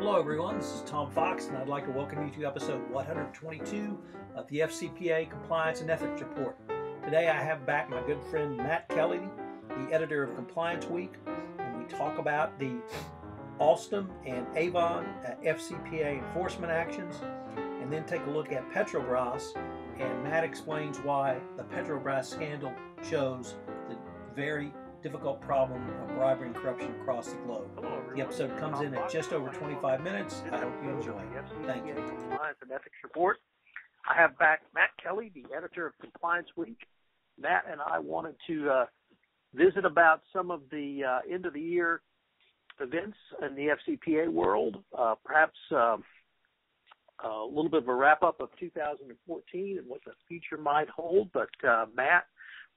Hello everyone, this is Tom Fox and I'd like to welcome you to episode 122 of the FCPA Compliance and Ethics Report. Today I have back my good friend Matt Kelly, the editor of Compliance Week, and we talk about the Alstom and Avon FCPA enforcement actions, and then take a look at Petrobras, and Matt explains why the Petrobras scandal shows the very difficult problem of bribery and corruption across the globe. The episode comes in at just over 25 minutes. I hope you enjoy it. Thank you. Compliance and Ethics Report. I have back Matt Kelly, the editor of Compliance Week. Matt and I wanted to visit about some of the end of the year events in the FCPA world, perhaps a little bit of a wrap up of 2014 and what the future might hold. But Matt,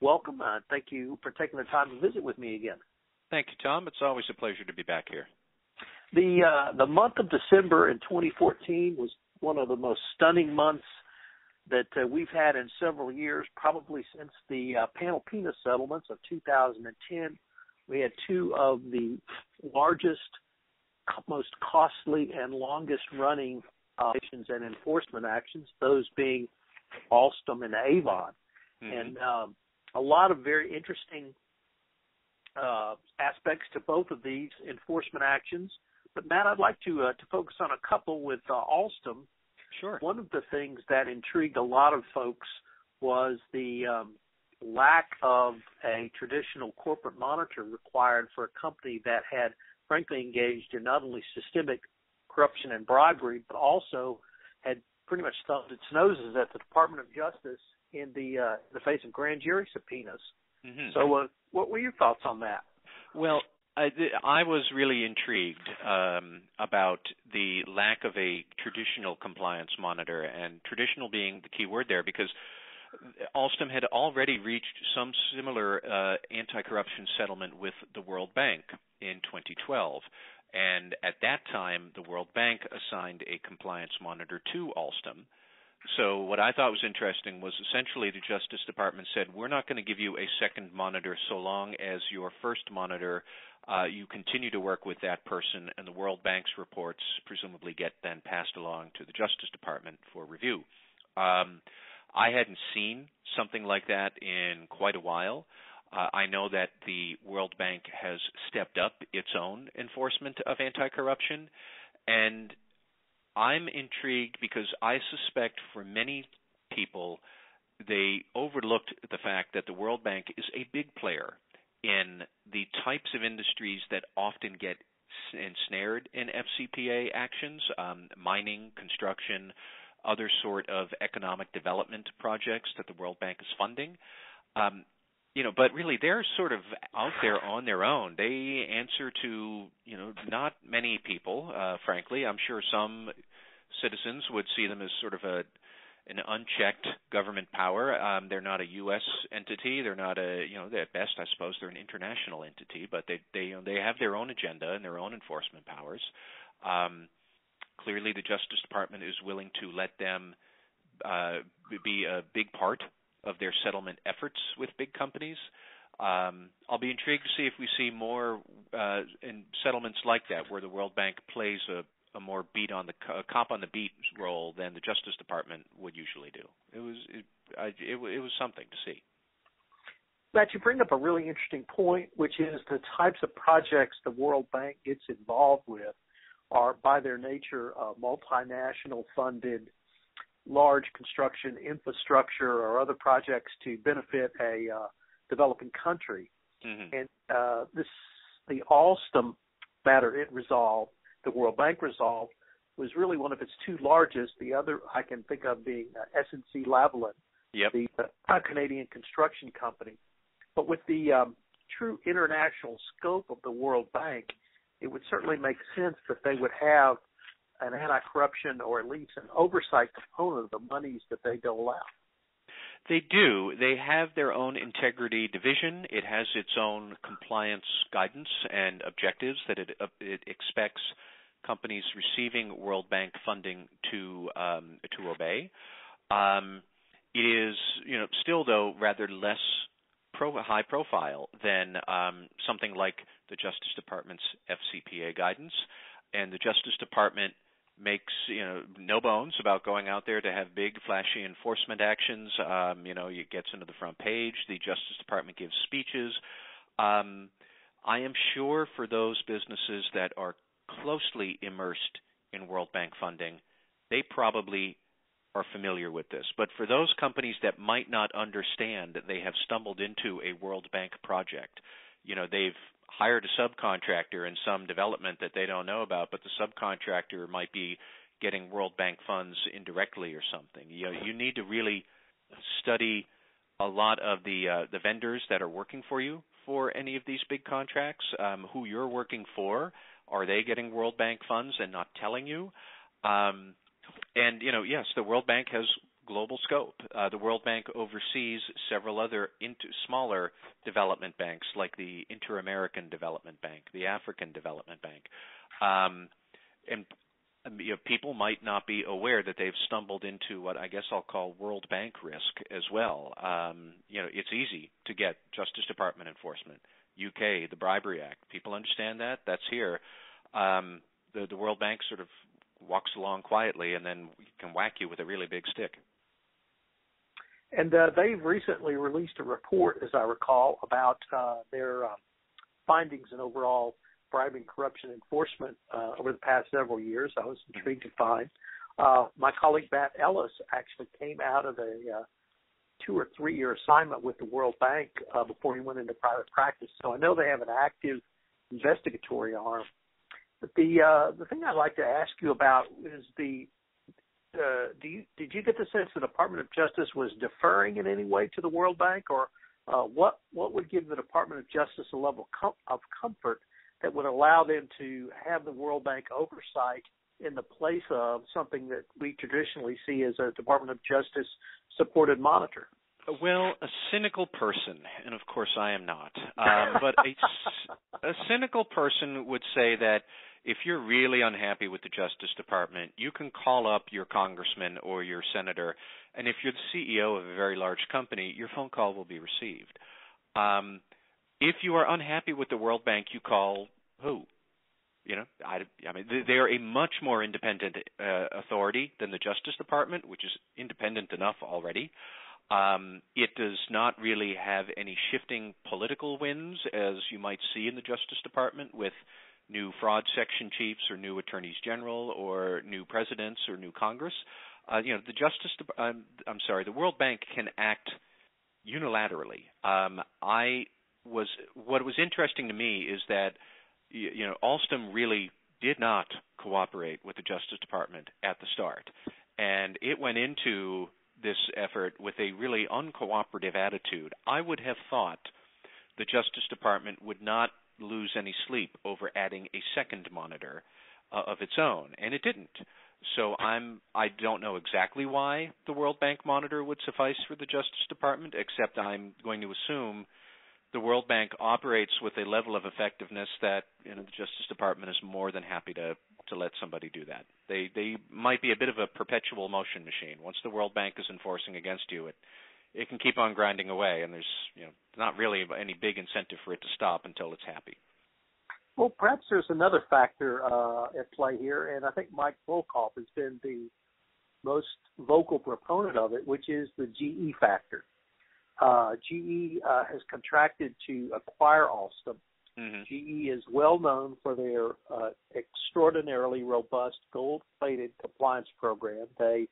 welcome. Thank you for taking the time to visit with me again. Thank you, Tom. It's always a pleasure to be back here. The month of December in 2014 was one of the most stunning months that we've had in several years, probably since the Panalpina settlements of 2010. We had two of the largest, most costly, and longest-running operations and enforcement actions, those being Alstom and Avon. Mm-hmm. And a lot of very interesting aspects to both of these enforcement actions. But, Matt, I'd like to focus on a couple with Alstom. Sure. One of the things that intrigued a lot of folks was the lack of a traditional corporate monitor required for a company that had, frankly, engaged in not only systemic corruption and bribery, but also had pretty much thumbed its noses at the Department of Justice in the face of grand jury subpoenas. Mm-hmm. So what were your thoughts on that? Well, I was really intrigued about the lack of a traditional compliance monitor, and traditional being the key word there, because Alstom had already reached some similar anti-corruption settlement with the World Bank in 2012. And at that time, the World Bank assigned a compliance monitor to Alstom. So what I thought was interesting was essentially the Justice Department said, we're not going to give you a second monitor so long as your first monitor, you continue to work with that person, and the World Bank's reports presumably get then passed along to the Justice Department for review. I hadn't seen something like that in quite a while. I know that the World Bank has stepped up its own enforcement of anti-corruption, and I'm intrigued because I suspect for many people they overlooked the fact that the World Bank is a big player in the types of industries that often get ensnared in FCPA actions, mining, construction, other sort of economic development projects that the World Bank is funding. But really they're sort of out there on their own. They answer to, not many people, frankly. I'm sure some citizens would see them as sort of an unchecked government power. They're not a U.S. entity. They're not at best, I suppose, they're an international entity, but they have their own agenda and their own enforcement powers. Clearly, the Justice Department is willing to let them be a big part of their settlement efforts with big companies. I'll be intrigued to see if we see more in settlements like that, where the World Bank plays a more cop on the beat role than the Justice Department would usually do. It was something to see. Matt, you bring up a really interesting point, which is the types of projects the World Bank gets involved with are, by their nature, multinational funded, large construction infrastructure or other projects to benefit a developing country. Mm-hmm. And the Alstom matter it resolved, the World Bank resolved, was really one of its two largest. The other I can think of being SNC-Lavalin, yep, the Canadian construction company. But with the true international scope of the World Bank, it would certainly make sense that they would have an anti-corruption or at least an oversight component of the monies that they dole out. They do. They have their own integrity division. It has its own compliance guidance and objectives that it expects companies receiving World Bank funding to obey. It is, still though rather less high profile than something like the Justice Department's FCPA guidance. and the Justice Department makes no bones about going out there to have big, flashy enforcement actions. It gets into the front page. The Justice Department gives speeches. I am sure for those businesses that are closely immersed in World Bank funding, they probably are familiar with this. But for those companies that might not understand that they have stumbled into a World Bank project, they've hired a subcontractor in some development that they don't know about, but the subcontractor might be getting World Bank funds indirectly or something. You need to really study a lot of the vendors that are working for you for any of these big contracts, who you're working for. Are they getting World Bank funds and not telling you? Yes, the World Bank has global scope. The World Bank oversees several other smaller development banks, like the Inter-American Development Bank, the African Development Bank. People might not be aware that they've stumbled into what I guess I'll call World Bank risk as well. It's easy to get Justice Department enforcement. UK, the Bribery Act. People understand that. That's here. The World Bank sort of walks along quietly and then can whack you with a really big stick. And they've recently released a report, as I recall, about their findings in overall bribing, corruption enforcement over the past several years. I was intrigued to find. My colleague Matt Ellis actually came out of a 2 or 3 year assignment with the World Bank before he went into private practice. So I know they have an active investigatory arm. But the thing I'd like to ask you about is did you get the sense the Department of Justice was deferring in any way to the World Bank, or what would give the Department of Justice a level of comfort that would allow them to have the World Bank oversight in the place of something that we traditionally see as a Department of Justice supported monitor? Well, a cynical person, and of course I am not, but a cynical person would say that if you're really unhappy with the Justice Department, you can call up your congressman or your senator, and if you're the CEO of a very large company, your phone call will be received. If you are unhappy with the World Bank, you call who? They are a much more independent authority than the Justice Department, which is independent enough already. It does not really have any shifting political winds, as you might see in the Justice Department with new fraud section chiefs or new attorneys general or new presidents or new Congress. The World Bank can act unilaterally. What was interesting to me is that Alstom really did not cooperate with the Justice Department at the start, and it went into this effort with a really uncooperative attitude. I would have thought the Justice Department would not lose any sleep over adding a second monitor of its own, and it didn't. So I don't know exactly why the World Bank monitor would suffice for the Justice Department, except I'm going to assume the World Bank operates with a level of effectiveness that the Justice Department is more than happy to let somebody do that. They might be a bit of a perpetual motion machine. Once the World Bank is enforcing against you, it can keep on grinding away, and there's not really any big incentive for it to stop until it's happy. Well, perhaps there's another factor at play here, and I think Mike Volkov has been the most vocal proponent of it, which is the GE factor. GE has contracted to acquire Alstom. Mm-hmm. GE is well known for their extraordinarily robust gold-plated compliance program. They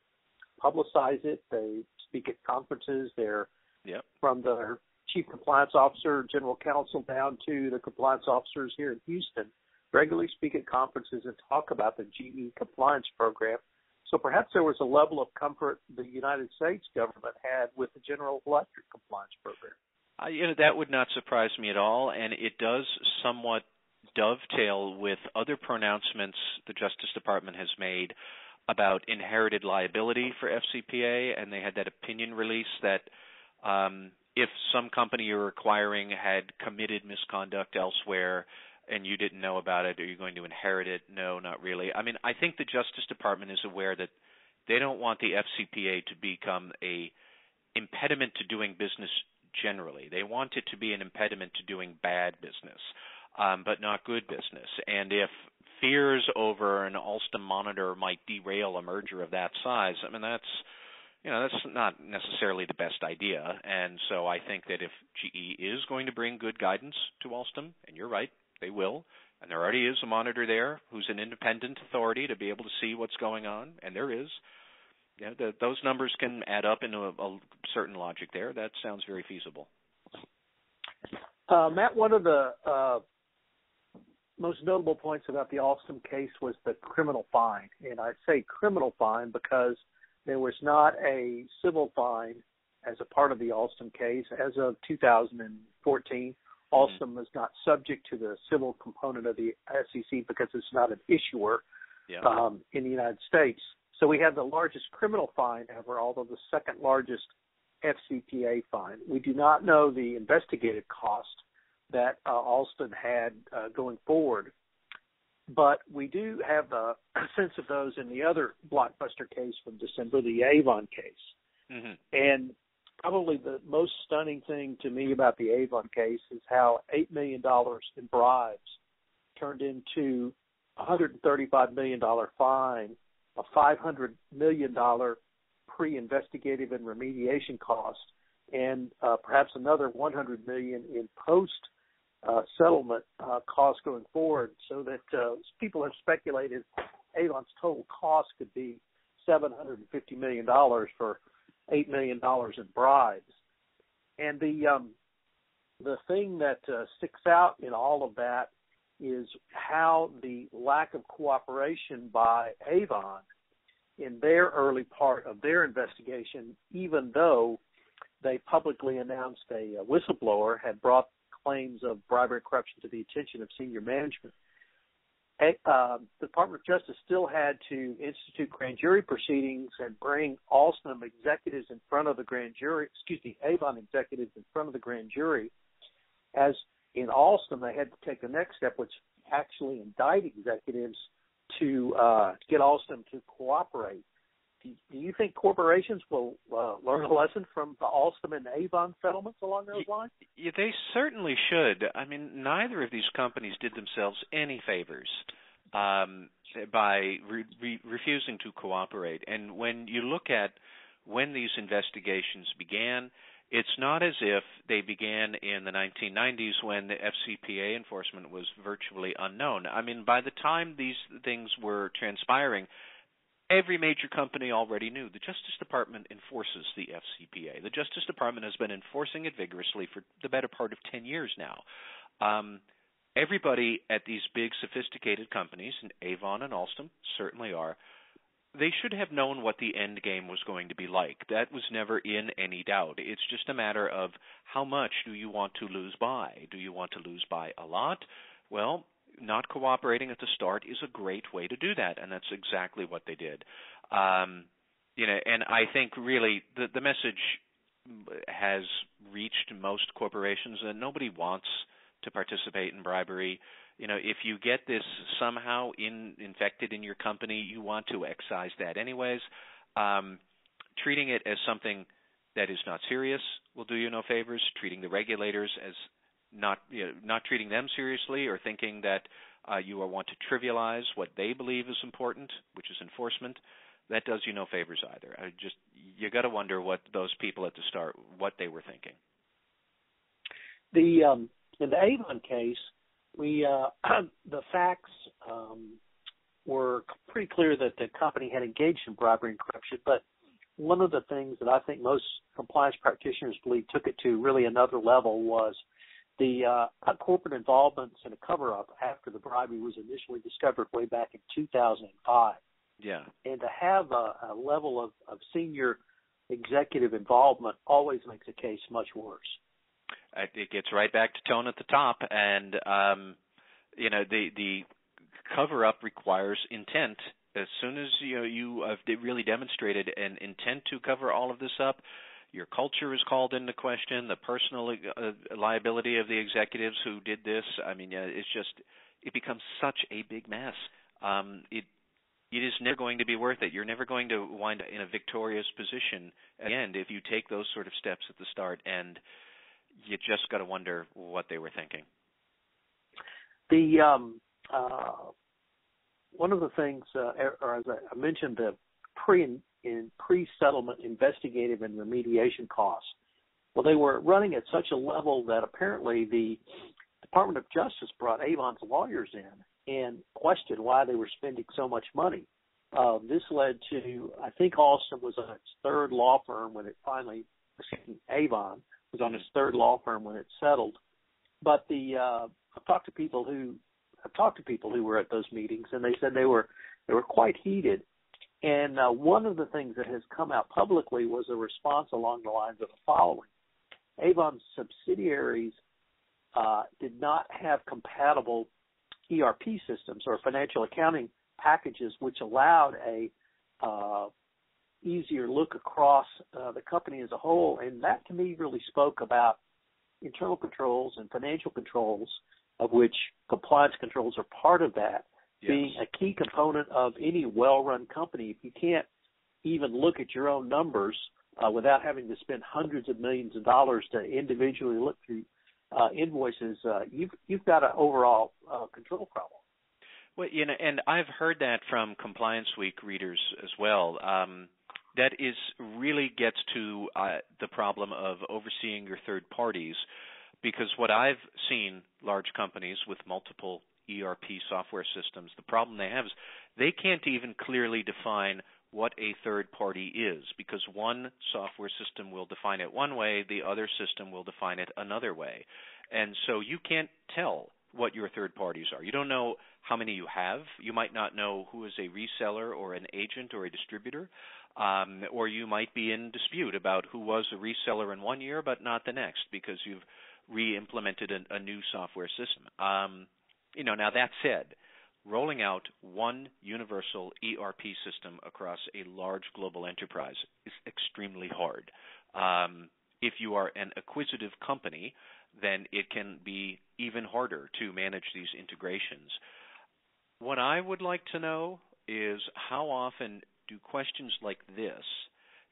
publicize it. They speak at conferences. They're from the chief compliance officer, general counsel, down to the compliance officers here in Houston, regularly speak at conferences and talk about the GE compliance program. So perhaps there was a level of comfort the United States government had with the General Electric compliance program. That would not surprise me at all, and it does somewhat dovetail with other pronouncements the Justice Department has made about inherited liability for FCPA, and they had that opinion release that if some company you're acquiring had committed misconduct elsewhere and you didn't know about it, are you going to inherit it? No, not really. I think the Justice Department is aware that they don't want the FCPA to become a impediment to doing business generally. They want it to be an impediment to doing bad business, but not good business. And if fears over an Alstom monitor might derail a merger of that size, I mean, that's not necessarily the best idea. And so I think that if GE is going to bring good guidance to Alstom, and you're right, they will, and there already is a monitor there who's an independent authority to be able to see what's going on, and there is, those numbers can add up into a certain logic there. That sounds very feasible. Matt, one of the most notable points about the Alstom case was the criminal fine. And I say criminal fine because there was not a civil fine as a part of the Alstom case. As of 2014, Alstom is not subject to the civil component of the SEC because it's not an issuer in the United States. So we have the largest criminal fine ever, although the second largest FCPA fine. We do not know the investigative cost that Alstom had going forward, but we do have a sense of those in the other blockbuster case from December, the Avon case. Mm-hmm. And probably the most stunning thing to me about the Avon case is how $8 million in bribes turned into a $135 million fine, a $500 million pre-investigative and remediation cost, and perhaps another $100 million in post-settlement costs going forward, so that people have speculated Avon's total cost could be $750 million for $8 million in bribes. And the thing that sticks out in all of that is how the lack of cooperation by Avon in their early part of their investigation, even though they publicly announced a whistleblower had brought claims of bribery and corruption to the attention of senior management, the Department of Justice still had to institute grand jury proceedings and bring Alstom executives in front of the grand jury, Avon executives in front of the grand jury. As in Alstom, they had to take the next step, which actually indict executives to get Alstom to cooperate. Do you think corporations will learn a lesson from the Alstom and Avon settlements along those lines? Yeah, they certainly should. I mean, neither of these companies did themselves any favors by refusing to cooperate. And when you look at when these investigations began, it's not as if they began in the 1990s when the FCPA enforcement was virtually unknown. I mean, by the time these things were transpiring, every major company already knew the Justice Department enforces the FCPA. The Justice Department has been enforcing it vigorously for the better part of 10 years now. Everybody at these big, sophisticated companies, and Avon and Alstom certainly are, they should have known what the end game was going to be like. That was never in any doubt. It's just a matter of how much do you want to lose by? Do you want to lose by a lot? Well, not cooperating at the start is a great way to do that, and that's exactly what they did. And I think really the message has reached most corporations, and nobody wants to participate in bribery. If you get this somehow infected in your company, you want to excise that anyways. Treating it as something that is not serious will do you no favors. Treating the regulators as not treating them seriously, or thinking that you want to trivialize what they believe is important, which is enforcement, that does you no favors either. You got to wonder what those people at the start, what they were thinking. In the Avon case, the facts were pretty clear that the company had engaged in bribery and corruption, but one of the things that I think most compliance practitioners believe took it to really another level was the corporate involvements in a cover-up after the bribery was initially discovered way back in 2005. Yeah. And to have a level of senior executive involvement always makes a case much worse. It gets right back to tone at the top, and the cover-up requires intent. As soon as you have really demonstrated an intent to cover all of this up, your culture is called into question, the personal liability of the executives who did this. I mean, it becomes such a big mess. It is never going to be worth it. You're never going to wind up in a victorious position at the end if you take those sort of steps at the start, and you just got to wonder what they were thinking. one of the things, or as I mentioned, the pre-settlement investigative and remediation costs. Well, they were running at such a level that apparently the Department of Justice brought Avon's lawyers in and questioned why they were spending so much money. This led to, I think Alstom was on its third law firm when it finally, Avon was on its third law firm when it settled. But I've talked to people who were at those meetings, and they said they were quite heated. And one of the things that has come out publicly was a response along the lines of the following: Avon's subsidiaries did not have compatible ERP systems or financial accounting packages, which allowed a easier look across the company as a whole. And that, to me, really spoke about internal controls and financial controls, of which compliance controls are part of that, yes, being a key component of any well-run company. If you can't even look at your own numbers without having to spend hundreds of millions of dollars to individually look through invoices, you've got an overall control problem. Well, and I've heard that from Compliance Week readers as well. That is really gets to the problem of overseeing your third parties, because what I've seen large companies with multiple ERP software systems, the problem they have is they can't even clearly define what a third party is, because one software system will define it one way, the other system will define it another way. And so you can't tell what your third parties are. You don't know how many you have. You might not know who is a reseller or an agent or a distributor, or you might be in dispute about who was a reseller in one year but not the next because you've re-implemented a new software system. Now that said, rolling out one universal ERP system across a large global enterprise is extremely hard. If you are an acquisitive company, then it can be even harder to manage these integrations. What I would like to know is how often do questions like this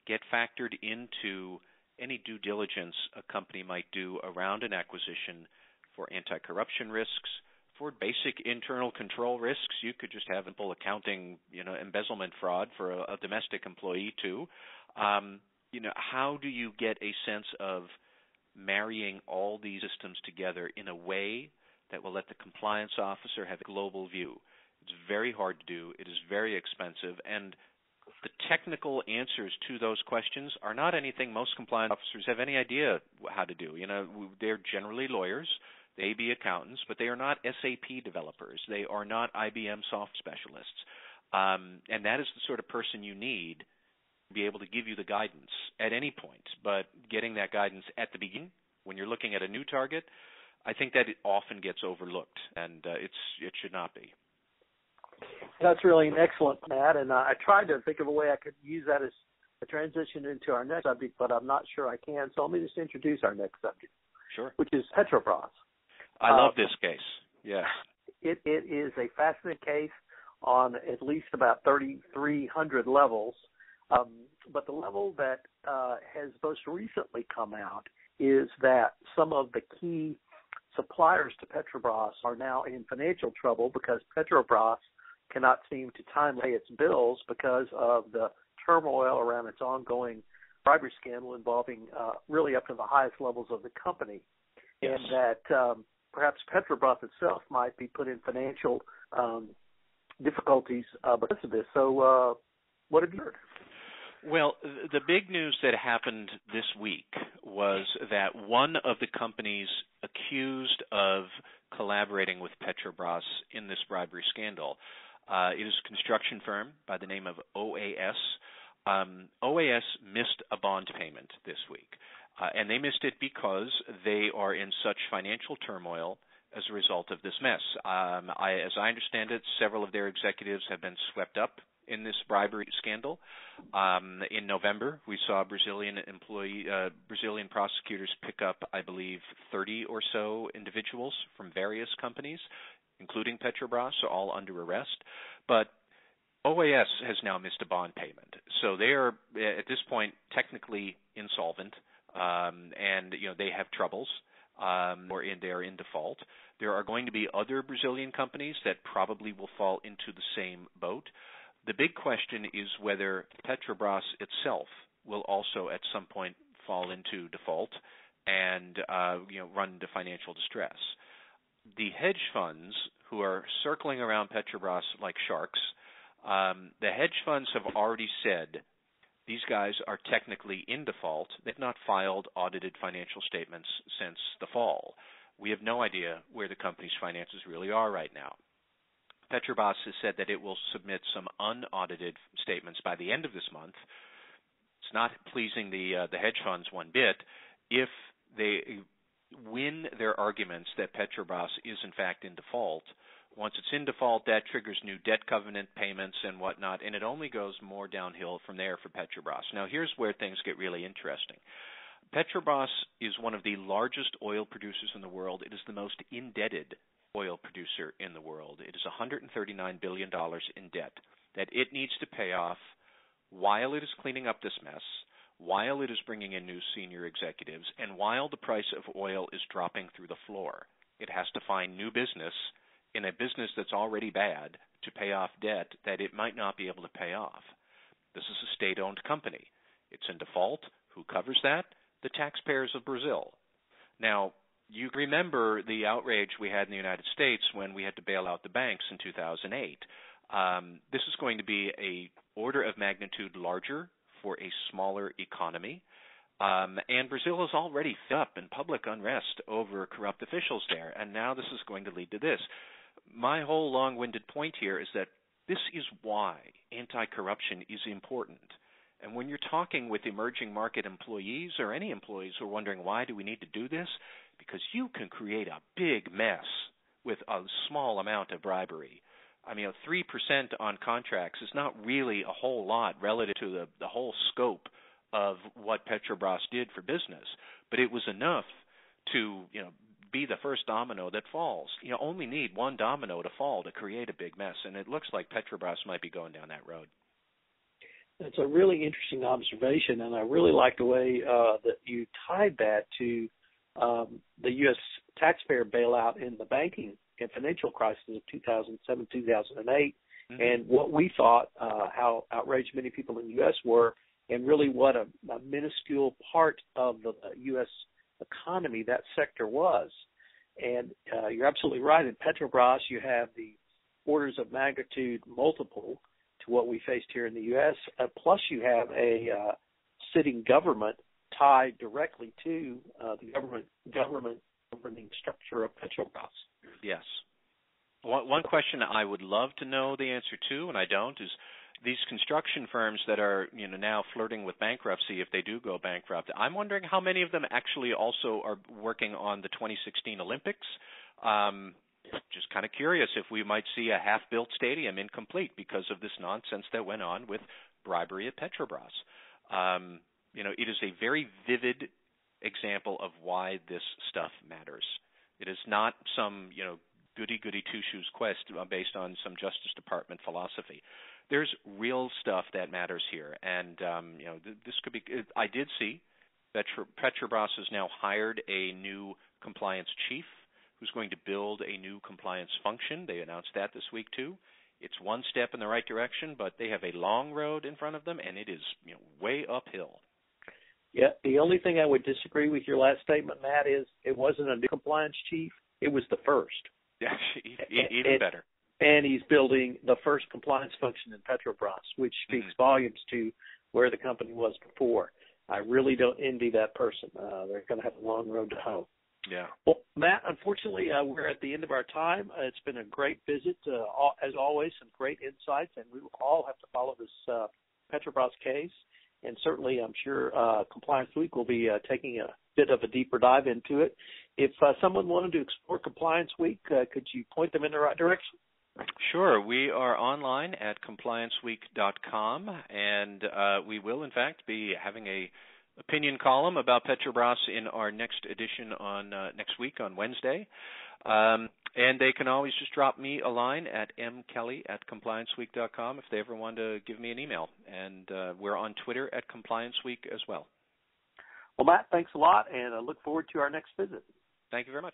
get factored into any due diligence a company might do around an acquisition for anti-corruption risks, for basic internal control risks. You could just have simple accounting, embezzlement fraud for a domestic employee too. How do you get a sense of marrying all these systems together in a way that will let the compliance officer have a global view? It's very hard to do. It is very expensive. And the technical answers to those questions are not anything most compliance officers have any idea how to do. They're generally lawyers. They may be accountants, but they are not SAP developers. They are not IBM soft specialists. And that is the sort of person you need to be able to give you the guidance at any point. But getting that guidance at the beginning, when you're looking at a new target, I think that it often gets overlooked, and it should not be. That's really an excellent, Matt, and I tried to think of a way I could use that as a transition into our next subject, but I'm not sure I can. So let me just introduce our next subject, sure, which is Petrobras. I love this case. Yes. It is a fascinating case on at least about 3,300 levels. But the level that has most recently come out is that some of the key suppliers to Petrobras are now in financial trouble because Petrobras cannot seem to time pay its bills because of the turmoil around its ongoing bribery scandal involving really up to the highest levels of the company. Yes. And that perhaps Petrobras itself might be put in financial difficulties because of this. So what have you heard? Well, the big news that happened this week was that one of the companies accused of collaborating with Petrobras in this bribery scandal, it is a construction firm by the name of OAS. OAS missed a bond payment this week, and they missed it because they are in such financial turmoil as a result of this mess. As I understand it, several of their executives have been swept up in this bribery scandal. In November, we saw Brazilian prosecutors pick up, I believe, 30 or so individuals from various companies, including Petrobras, so all under arrest. But OAS has now missed a bond payment, so they are at this point technically insolvent, and they have troubles. or they're in default. There are going to be other Brazilian companies that probably will fall into the same boat. The big question is whether Petrobras itself will also at some point fall into default and run into financial distress. The hedge funds who are circling around Petrobras like sharks, the hedge funds have already said these guys are technically in default. They've not filed audited financial statements since the fall. We have no idea where the company's finances really are right now. Petrobras has said that it will submit some unaudited statements by the end of this month. It's not pleasing the hedge funds one bit. If they win their arguments that Petrobras is in fact in default, once it's in default, that triggers new debt covenant payments and whatnot, and it only goes more downhill from there for Petrobras. Now, here's where things get really interesting. Petrobras is one of the largest oil producers in the world. It is the most indebted oil producer in the world. It is $139 billion in debt that it needs to pay off while it is cleaning up this mess, while it is bringing in new senior executives, and while the price of oil is dropping through the floor. It has to find new business in a business that's already bad to pay off debt that it might not be able to pay off. This is a state-owned company. It's in default. Who covers that? The taxpayers of Brazil. Now, you remember the outrage we had in the United States when we had to bail out the banks in 2008. This is going to be an order of magnitude larger for a smaller economy. And Brazil is already fed up in public unrest over corrupt officials there, and now this is going to lead to this. My whole long-winded point here is that this is why anti-corruption is important. And when you're talking with emerging market employees or any employees who are wondering why do we need to do this, because you can create a big mess with a small amount of bribery. I mean, 3% on contracts is not really a whole lot relative to the whole scope of what Petrobras did for business, but it was enough to, be the first domino that falls. You only need one domino to fall to create a big mess, and it looks like Petrobras might be going down that road. It's a really interesting observation, and I really like the way that you tied that to the U.S. taxpayer bailout in the banking and financial crisis of 2007, 2008, and what we thought, how outraged many people in the U.S. were, and really what a minuscule part of the U.S. economy that sector was. And you're absolutely right. In Petrobras, you have the orders of magnitude multiple to what we faced here in the U.S., plus you have a sitting government tied directly to the government governing structure of Petrobras. Yes. One question I would love to know the answer to, and I don't, is these construction firms that are now flirting with bankruptcy if they do go bankrupt. I'm wondering how many of them actually also are working on the 2016 Olympics. Just kind of curious if we might see a half-built stadium incomplete because of this nonsense that went on with bribery at Petrobras. It is a very vivid example of why this stuff matters. It is not some, goody-goody two-shoes quest based on some Justice Department philosophy. There's real stuff that matters here, and this could be. I did see that Petrobras has now hired a new compliance chief who's going to build a new compliance function. They announced that this week too. It's one step in the right direction, but they have a long road in front of them, and it is way uphill. Yeah, the only thing I would disagree with your last statement, Matt, is it wasn't a new compliance chief. It was the first. Yeah, even better. And he's building the first compliance function in Petrobras, which speaks volumes to where the company was before. I really don't envy that person. They're going to have a long road to hoe. Yeah. Well, Matt, unfortunately, we're at the end of our time. It's been a great visit, as always, some great insights, and we will all have to follow this Petrobras case. And certainly, I'm sure Compliance Week will be taking a bit of a deeper dive into it. If someone wanted to explore Compliance Week, could you point them in the right direction? Sure. We are online at complianceweek.com, and we will, in fact, be having a opinion column about Petrobras in our next edition on next week on Wednesday. And they can always just drop me a line at mkelly@complianceweek.com if they ever want to give me an email. And we're on Twitter at Compliance Week as well. Well, Matt, thanks a lot, and I look forward to our next visit. Thank you very much.